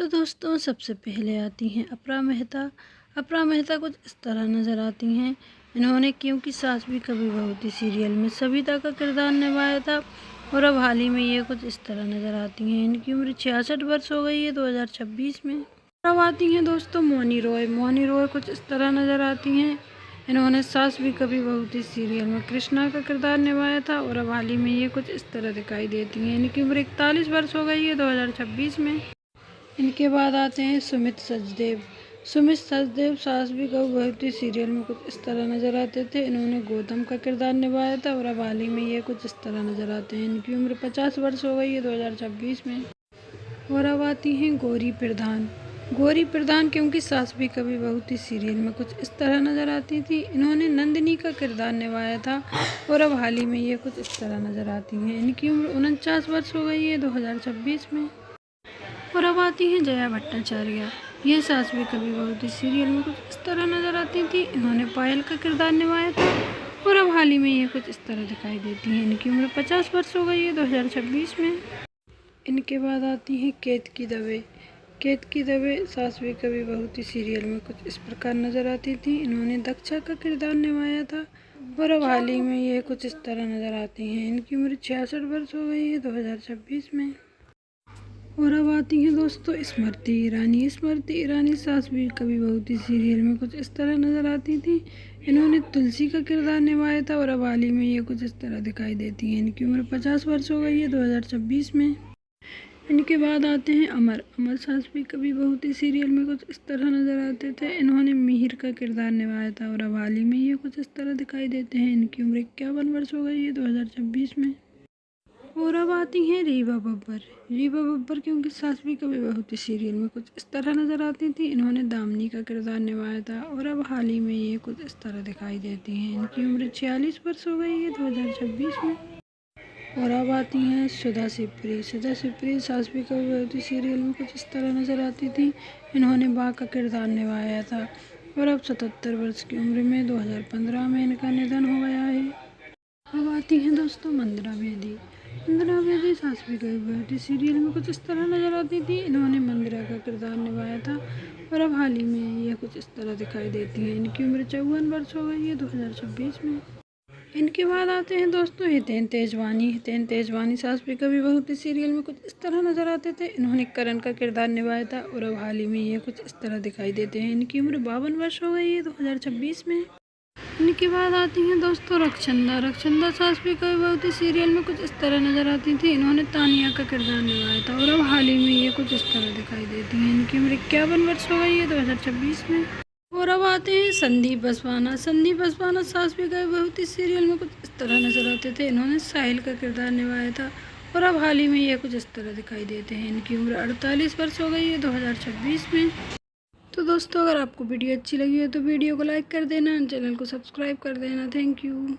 तो दोस्तों सबसे पहले आती हैं अपरा मेहता। अपरा मेहता कुछ इस तरह नज़र आती हैं। इन्होंने क्योंकि सास भी कभी बहू थी सीरियल में सविता का किरदार निभाया था और अब हाल ही में ये कुछ इस तरह नज़र आती हैं। इनकी उम्र 66 वर्ष हो गई है 2026 में। अब आती हैं दोस्तों मौनी रॉय। मौनी रॉय कुछ इस तरह नज़र आती हैं। इन्होंने सास भी कभी बहू थी सीरियल में कृष्णा का किरदार निभाया था और अब हाल ही में ये कुछ इस तरह दिखाई देती हैं। इनकी उम्र 41 वर्ष हो गई है 2026 में। इनके बाद आते हैं सुमित सचदेव। सुमित सचदेव सास भी बहू थी सीरियल में कुछ इस तरह नज़र आते थे। इन्होंने गौतम का किरदार निभाया था और अब हाल ही में ये कुछ इस तरह नज़र आते हैं। इनकी उम्र 50 वर्ष हो गई है 2026 में। और अब आती हैं गौरी प्रधान। गौरी प्रधान क्योंकि सास भी कभी बहू थी सीरियल में कुछ इस तरह नज़र आती थी। इन्होंने नंदिनी का किरदार निभाया था और अब हाल ही में ये कुछ इस तरह नज़र आती हैं। इनकी उम्र 49 वर्ष हो गई है 2026 में। और अब आती हैं जया भट्टाचार्य। ये सास भी कभी बहू थी सीरियल में कुछ इस तरह नज़र आती थी। इन्होंने पायल का किरदार निभाया था और अब हाल ही में ये कुछ इस तरह दिखाई देती हैं। इनकी उम्र 50 वर्ष हो गई है 2026 में। इनके बाद आती हैं केतकी दवे। केतकी दवे सास भी कभी बहू थी सीरियल में कुछ इस प्रकार नज़र आती थी। इन्होंने दक्षा का किरदार निभाया था और अब हाल ही में ये कुछ इस तरह नज़र आती हैं। इनकी उम्र 66 वर्ष हो गई है 2026 में। और अब आती हैं दोस्तों स्मृति ईरानी। स्मृति ईरानी सास भी कभी बहू थी सीरियल में कुछ इस तरह नज़र आती थी। इन्होंने तुलसी का किरदार निभाया था और अब हाल ही में ये कुछ इस तरह दिखाई देती हैं। इनकी उम्र 50 वर्ष हो गई है 2026 में। इनके बाद आते हैं अमर। अमर सास भी कभी बहू थी सीरियल में कुछ इस तरह नज़र आते थे। इन्होंने मिहिर का किरदार निभाया था और अब हाल ही में ये कुछ इस तरह दिखाई देते हैं। इनकी उम्र 51 वर्ष हो गई है 2026 में। और अब आती हैं रीवा बब्बर। रीवा बब्बर क्योंकि सास भी कभी बहू थी सीरियल में कुछ इस तरह नज़र आती थी। इन्होंने दामिनी का किरदार निभाया था और अब हाल ही में ये कुछ इस तरह दिखाई देती हैं। इनकी उम्र 46 वर्ष हो गई है 2026 में। और अब आती हैं सुधा सिप्री। सुधा सिप्री सास भी कभी बहू थी सीरियल में कुछ इस तरह नज़र आती थी। इन्होंने बाघ का किरदार निभाया था और अब 77 वर्ष की उम्र में 2015 में इनका निधन हो गया है। अब आती हैं दोस्तों मंदरा बेदी। मंदरा बेदी सास भी कभी बहू थी सीरियल में कुछ इस तरह नज़र आती थी। इन्होंने मंदिरा का किरदार निभाया था और अब हाल ही में यह कुछ इस तरह दिखाई देती हैं। इनकी उम्र 54 वर्ष हो गई है 2026 में। इनके बाद आते हैं दोस्तों हितेन तेजवानी। हितेन तेजवानी सास भी कभी बहू थी सीरियल में कुछ इस तरह नज़र आते थे। इन्होंने करण का किरदार निभाया था और अब हाल ही में ये कुछ इस तरह दिखाई देते हैं। इनकी उम्र 52 वर्ष हो गई है 2026 में। इनके बाद आती हैं दोस्तों रक्षंदा। रक्षंदा सास भी कभी बहू थी सीरियल में कुछ इस तरह नज़र आती थी। इन्होंने तानिया का किरदार निभाया था और अब हाल ही में ये कुछ इस तरह दिखाई देती हैं। इनकी उम्र 51 वर्ष हो गई है 2026 में। और अब आते हैं संदीप बसवाना। संदीप बसवाना सास भी कभी बहू थी सीरियल में कुछ इस तरह नज़र आते थे। इन्होंने साहिल का किरदार निभाया था और अब हाल ही में ये कुछ इस तरह दिखाई देते हैं। इनकी उम्र 48 वर्ष हो गई है 2026 में। तो दोस्तों अगर आपको वीडियो अच्छी लगी हो तो वीडियो को लाइक कर देना, चैनल को सब्सक्राइब कर देना। Thank you.